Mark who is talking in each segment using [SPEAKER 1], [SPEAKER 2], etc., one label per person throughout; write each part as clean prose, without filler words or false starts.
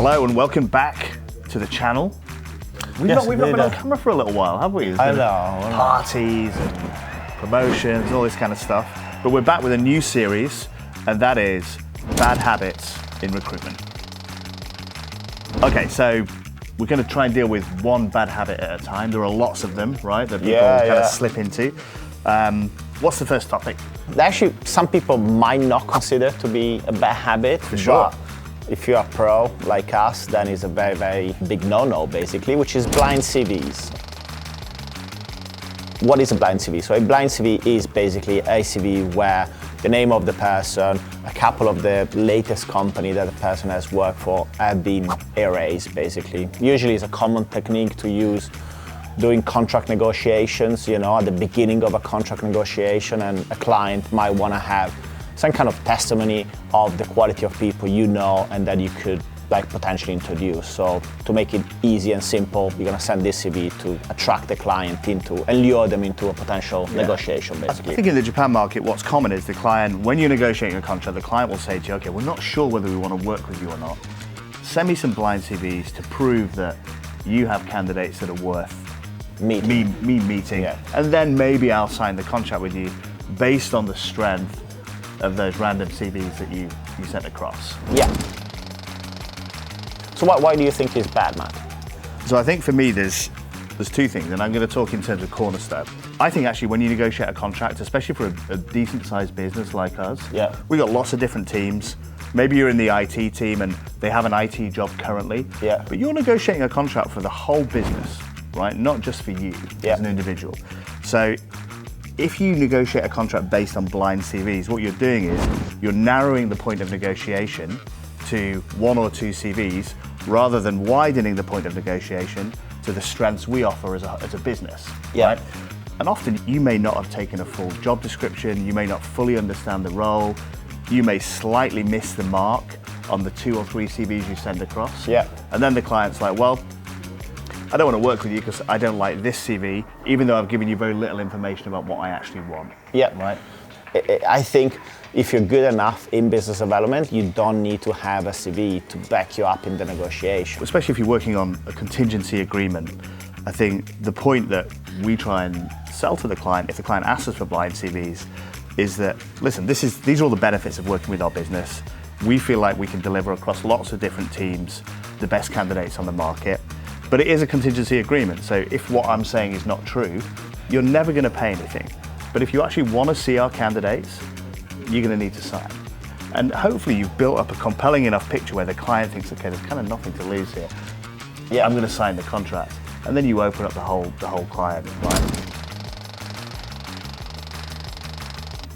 [SPEAKER 1] Hello and welcome back to the channel. We've not been on camera for a little while, have we?
[SPEAKER 2] I know.
[SPEAKER 1] Parties and promotions, all this kind of stuff. But we're back with a new series, and that is Bad Habits in Recruitment. Okay, so we're going to try and deal with one bad habit at a time. There are lots of them, right, that people kind of slip into. What's the first topic?
[SPEAKER 2] Actually, some people might not consider to be a bad habit.
[SPEAKER 1] For sure.
[SPEAKER 2] But if you're a pro like us, then it's a very, very big no-no, basically, which is blind CVs. What is a blind CV? So a blind CV is basically a CV where the name of the person, a couple of the latest company that the person has worked for have been erased, basically. Usually it's a common technique to use doing contract negotiations, at the beginning of a contract negotiation, and a client might want to have some kind of testimony of the quality of people and that you could potentially introduce. So to make it easy and simple, you're gonna send this CV to attract the client into and lure them into a potential negotiation, basically.
[SPEAKER 1] I think in the Japan market, what's common is the client, when you're negotiating a contract, the client will say to you, okay, we're not sure whether we want to work with you or not. Send me some blind CVs to prove that you have candidates that are worth me meeting.
[SPEAKER 2] Yeah.
[SPEAKER 1] And then maybe I'll sign the contract with you based on the strength of those random CVs that you sent across.
[SPEAKER 2] Yeah. So why do you think it's bad, Matt?
[SPEAKER 1] So I think for me, there's two things, and I'm going to talk in terms of Cornerstone. I think actually when you negotiate a contract, especially for a decent sized business like us, we've got lots of different teams. Maybe you're in the IT team and they have an IT job currently, but you're negotiating a contract for the whole business, right? Not just for you as an individual. So if you negotiate a contract based on blind CVs, what you're doing is you're narrowing the point of negotiation to one or two CVs rather than widening the point of negotiation to the strengths we offer as a business, right? And often you may not have taken a full job description, you may not fully understand the role, you may slightly miss the mark on the 2 or 3 CVs you send across. And then the client's like, well, I don't want to work with you because I don't like this CV, even though I've given you very little information about what I actually want. Right?
[SPEAKER 2] I think if you're good enough in business development, you don't need to have a CV to back you up in the negotiation.
[SPEAKER 1] Especially if you're working on a contingency agreement. I think the point that we try and sell to the client, if the client asks us for blind CVs, is that, listen, these are all the benefits of working with our business. We feel like we can deliver across lots of different teams the best candidates on the market. But it is a contingency agreement, so if what I'm saying is not true, you're never going to pay anything. But if you actually want to see our candidates, you're going to need to sign. And hopefully you've built up a compelling enough picture where the client thinks, okay, there's kind of nothing to lose here. I'm going to sign the contract. And then you open up the whole client, right?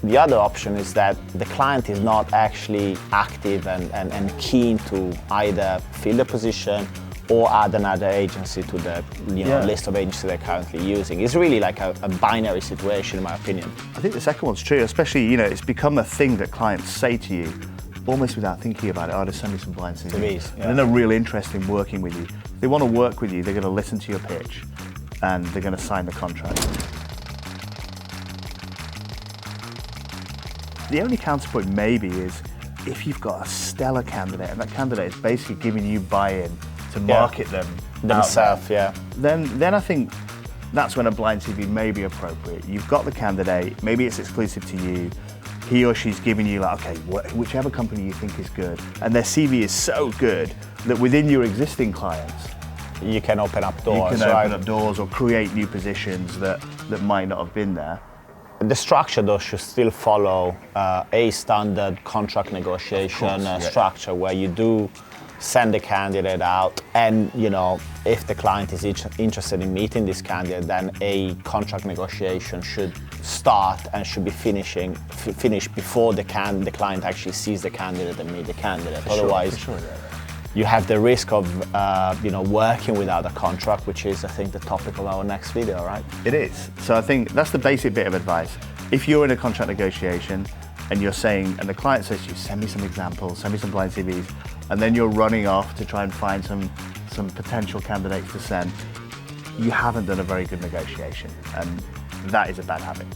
[SPEAKER 2] The other option is that the client is not actually active and keen to either fill the position or add another agency to the list of agencies they're currently using. It's really like a binary situation, in my opinion.
[SPEAKER 1] I think the second one's true, especially, it's become a thing that clients say to you, almost without thinking about it, just send me some blind CVs. And then they're really interested in working with you. If they want to work with you, they're going to listen to your pitch and they're going to sign the contract. The only counterpoint maybe is if you've got a stellar candidate and that candidate is basically giving you buy-in to market
[SPEAKER 2] themselves,
[SPEAKER 1] then I think that's when a blind CV may be appropriate. You've got the candidate, maybe it's exclusive to you, he or she's giving you whichever company you think is good, and their CV is so good that within your existing clients,
[SPEAKER 2] you can open up doors.
[SPEAKER 1] You can open up doors or create new positions that might not have been there.
[SPEAKER 2] The structure, though, should still follow a standard contract negotiation structure where you do send the candidate out, and if the client is interested in meeting this candidate, then a contract negotiation should start and should be finished before the client actually sees the candidate and meet the candidate. Otherwise, you have the risk of working without a contract, which is, I think, the topic of our next video, right?
[SPEAKER 1] It is. So I think that's the basic bit of advice. If you're in a contract negotiation and you're saying, and the client says to you, send me some examples, send me some blind CVs, and then you're running off to try and find some potential candidates to send, you haven't done a very good negotiation, and that is a bad habit.